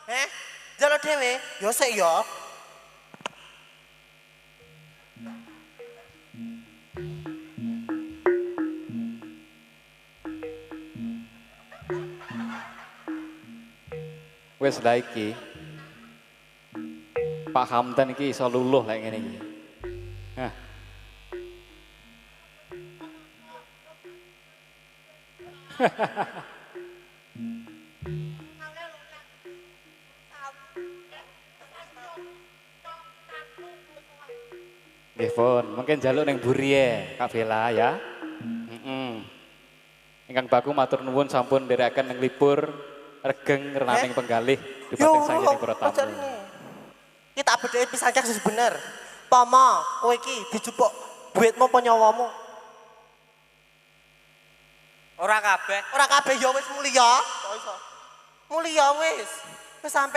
Heh, njaluk dhewe, yo sik yo. Wis lah iki. Pak Hamdan iki iso luluh lek ngene iki. Hah. Nggih pun, mungkin jaluk ning Burie, Kak Bella ya. Ingkang baku matur nuwun sampun nderekaken ning libur regeng renaning penggalih Yo, dumateng sanggening para aja tamu. ini. Kita bedheke pisancak sing bener. Pama, kowe iki dijupuk duitmu apa nyawamu? Ora kabeh. Ora kabeh ya wis mulia. Kok iso? Mulia wis. Wis sampe